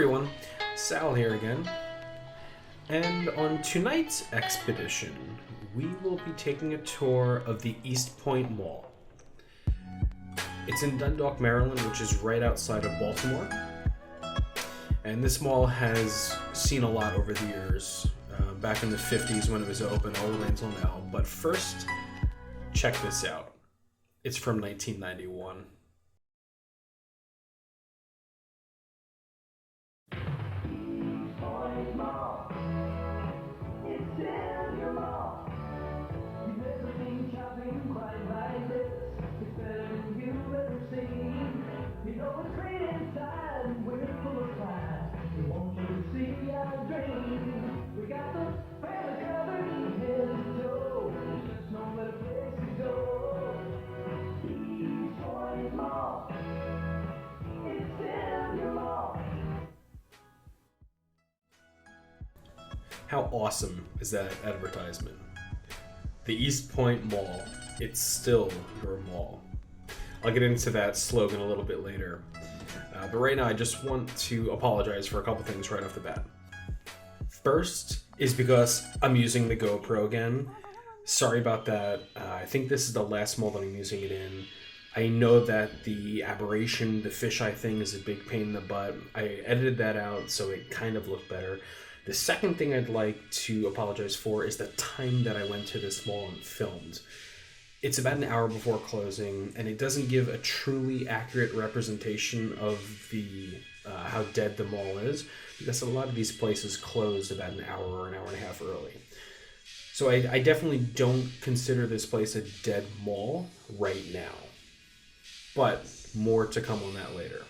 everyone, Sal here again, and on tonight's expedition, we will be taking a tour of the Eastpoint Mall. It's in Dundalk, Maryland, which is right outside of Baltimore, and this mall has seen a lot over the years, back in the 50s when it was open all the way until now, but first, check this out. It's from 1991. How awesome is that advertisement? The Eastpoint Mall, it's still your mall. I'll get into that slogan a little bit later. But right now I just want to apologize for a couple things right off the bat. First is because I'm using the GoPro again. Sorry about that. I think this is the last mall that I'm using it in. I know that the aberration, the fisheye thing is a big pain in the butt. I edited that out so it kind of looked better. The second thing I'd like to apologize for is the time that I went to this mall and filmed. It's about an hour before closing, and it doesn't give a truly accurate representation of the how dead the mall is, because a lot of these places closed about an hour or an hour and a half early. So I definitely don't consider this place a dead mall right now, but more to come on that later.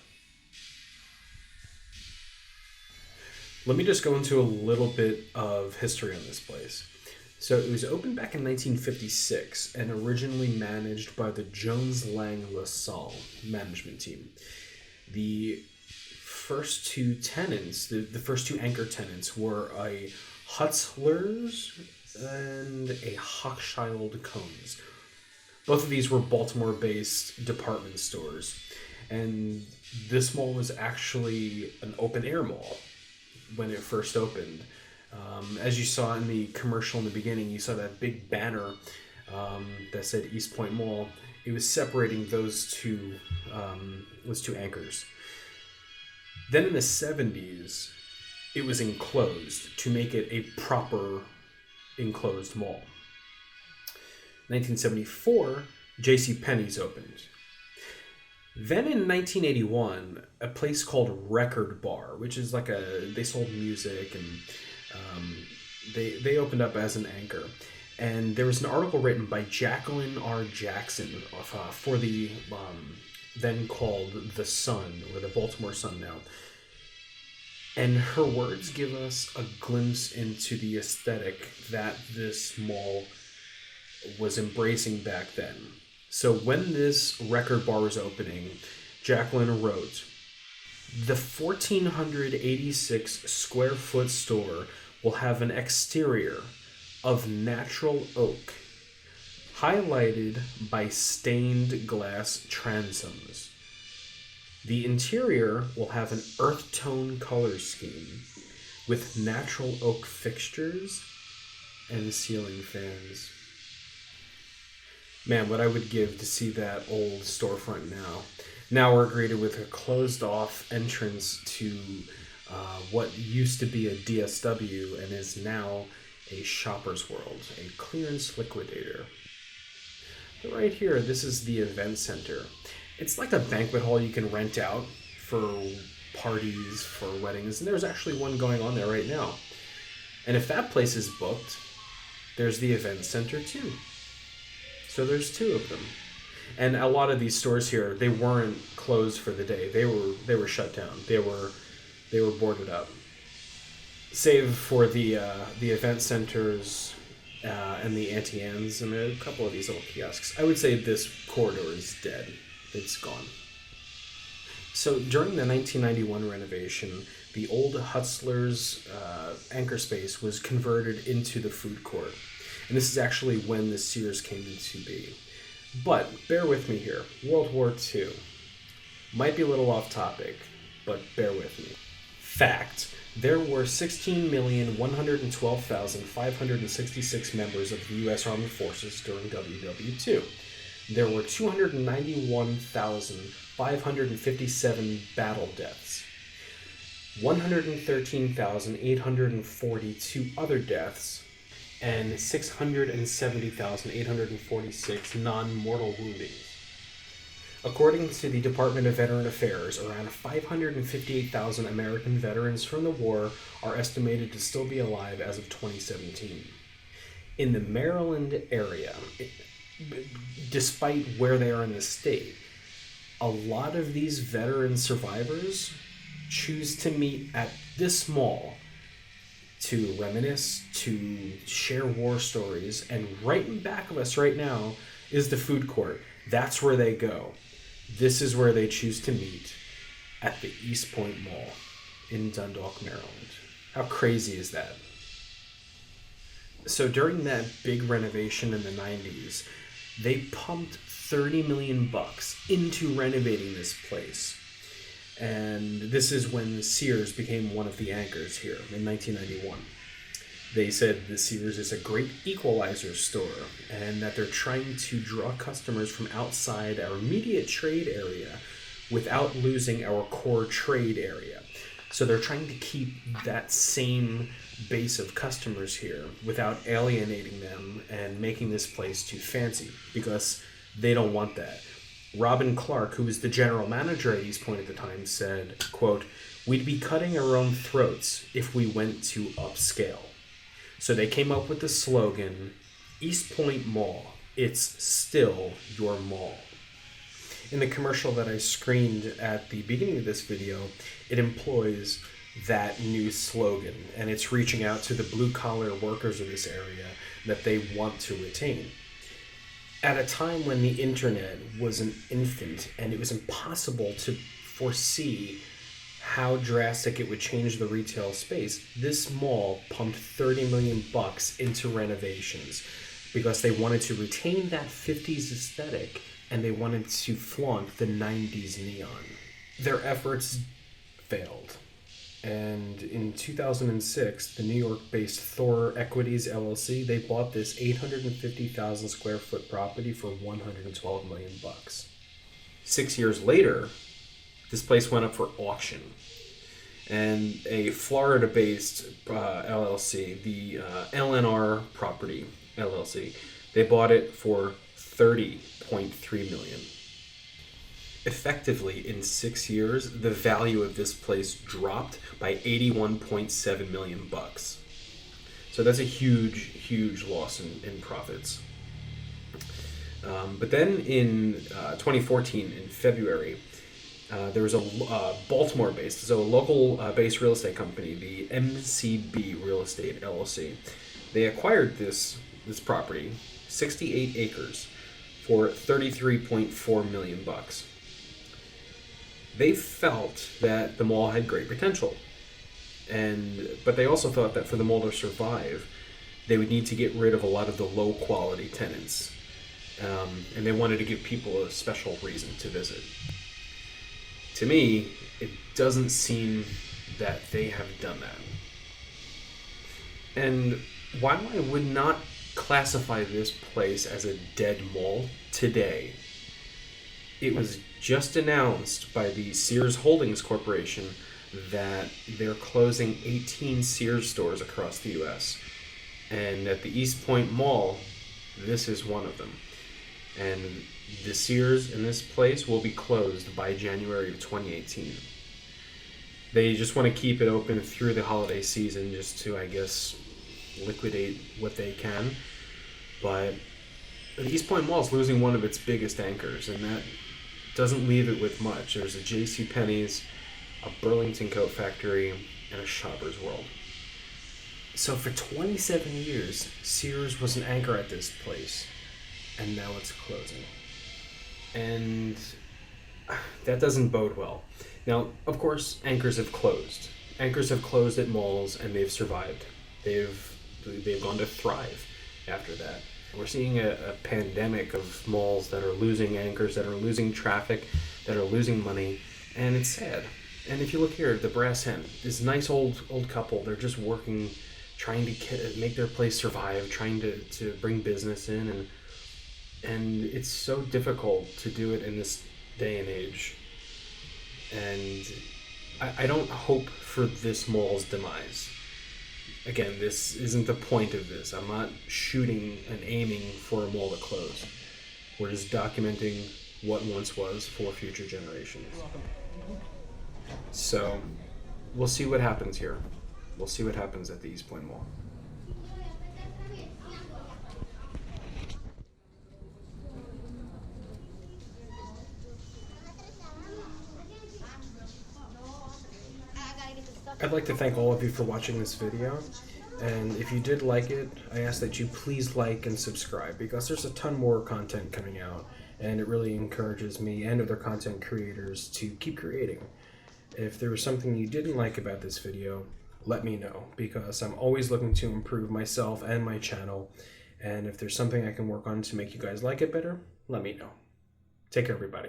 Let me just go into a little bit of history on this place. So it was opened back in 1956 and originally managed by the Jones Lang LaSalle management team. The first two tenants, the first two anchor tenants were a Hutzler's and a Hochschild Combs. Both of these were Baltimore-based department stores. And this mall was actually an open-air mall when it first opened. As you saw in the commercial in the beginning, you saw that big banner that said Eastpoint Mall. It was separating those two anchors. Then in the 70s, it was enclosed to make it a proper enclosed mall. 1974, JCPenney's opened. Then in 1981, a place called Record Bar, which is like they sold music, and they opened up as an anchor. And there was an article written by Jacqueline R. Jackson for the then called The Sun, or the Baltimore Sun now. And her words give us a glimpse into the aesthetic that this mall was embracing back then. So when this Record Bar was opening, Jacqueline wrote, "The 1,486 square foot store will have an exterior of natural oak, highlighted by stained glass transoms. The interior will have an earth tone color scheme with natural oak fixtures and ceiling fans." Man, what I would give to see that old storefront now. Now we're greeted with a closed-off entrance to what used to be a DSW and is now a Shoppers World, a clearance liquidator. But right here, this is the event center. It's like a banquet hall you can rent out for parties, for weddings, and there's actually one going on there right now. And if that place is booked, there's the event center too. So there's two of them. And a lot of these stores here, they weren't closed for the day. They were shut down. They were boarded up. Save for the event centers and the Auntie Anne's and a couple of these little kiosks. I would say this corridor is dead. It's gone. So during the 1991 renovation, the old Hutzler's anchor space was converted into the food court. And this is actually when the Sears came into being. But bear with me here. World War II. Might be a little off topic, but bear with me. Fact. There were 16,112,566 members of the U.S. Armed Forces during WW2. There were 291,557 battle deaths, 113,842 other deaths, and 670,846 non-mortal woundings. According to the Department of Veteran Affairs, around 558,000 American veterans from the war are estimated to still be alive as of 2017. In the Maryland area, despite where they are in the state, a lot of these veteran survivors choose to meet at this mall to reminisce, to share war stories, and right in back of us right now is the food court. That's where they go. This is where they choose to meet, at the Eastpoint Mall in Dundalk, Maryland. How crazy is that? So during that big renovation in the 90s, they pumped $30 million into renovating this place. And this is when Sears became one of the anchors here in 1991. They said the Sears is a great equalizer store and that they're trying to draw customers from outside our immediate trade area without losing our core trade area. So they're trying to keep that same base of customers here without alienating them and making this place too fancy, because they don't want that. Robin Clark, who was the general manager at Eastpoint at the time, said, quote, "We'd be cutting our own throats if we went to upscale." So they came up with the slogan, Eastpoint Mall, it's still your mall. In the commercial that I screened at the beginning of this video, it employs that new slogan, and it's reaching out to the blue-collar workers of this area that they want to retain. At a time when the internet was an infant and it was impossible to foresee how drastic it would change the retail space, this mall pumped $30 million into renovations because they wanted to retain that 50s aesthetic and they wanted to flaunt the 90s neon. Their efforts failed. And in 2006, the New York-based Thor Equities LLC, they bought this 850,000 square foot property for $112 million. 6 years later, this place went up for auction. And a Florida-based LLC, the LNR Property LLC, they bought it for $30.3 million. Effectively, in 6 years, the value of this place dropped by $81.7 million. So that's a huge, huge loss in profits. But then in 2014, in February, there was a Baltimore-based, so a local-based real estate company, the MCB Real Estate LLC. They acquired this property, 68 acres, for $33.4 million. They felt that the mall had great potential, but they also thought that for the mall to survive, they would need to get rid of a lot of the low-quality tenants, and they wanted to give people a special reason to visit. To me, it doesn't seem that they have done that. And while I would not classify this place as a dead mall today, it was just announced by the Sears Holdings Corporation that they're closing 18 Sears stores across the U.S. And at the Eastpoint Mall, this is one of them. And the Sears in this place will be closed by January of 2018. They just want to keep it open through the holiday season just to, I guess, liquidate what they can. But the Eastpoint Mall is losing one of its biggest anchors, and that doesn't leave it with much. There's a JCPenney's, a Burlington Coat Factory, and a Shoppers World. So for 27 years, Sears was an anchor at this place, and now it's closing. And that doesn't bode well. Now, of course, anchors have closed. Anchors have closed at malls, and they've survived. They've gone to thrive after that. We're seeing a pandemic of malls that are losing anchors, that are losing traffic, that are losing money, and it's sad. And if you look here, the Brass Hen, this nice old couple, they're just working, trying to make their place survive, trying to bring business in, and it's so difficult to do it in this day and age. And I don't hope for this mall's demise. Again, this isn't the point of this. I'm not shooting and aiming for a mall to close. We're just documenting what once was for future generations. So, we'll see what happens here. We'll see what happens at the Eastpoint Mall. I'd like to thank all of you for watching this video, and if you did like it, I ask that you please like and subscribe, because there's a ton more content coming out, and it really encourages me and other content creators to keep creating. If there was something you didn't like about this video, let me know, because I'm always looking to improve myself and my channel, and if there's something I can work on to make you guys like it better, let me know. Take care, everybody.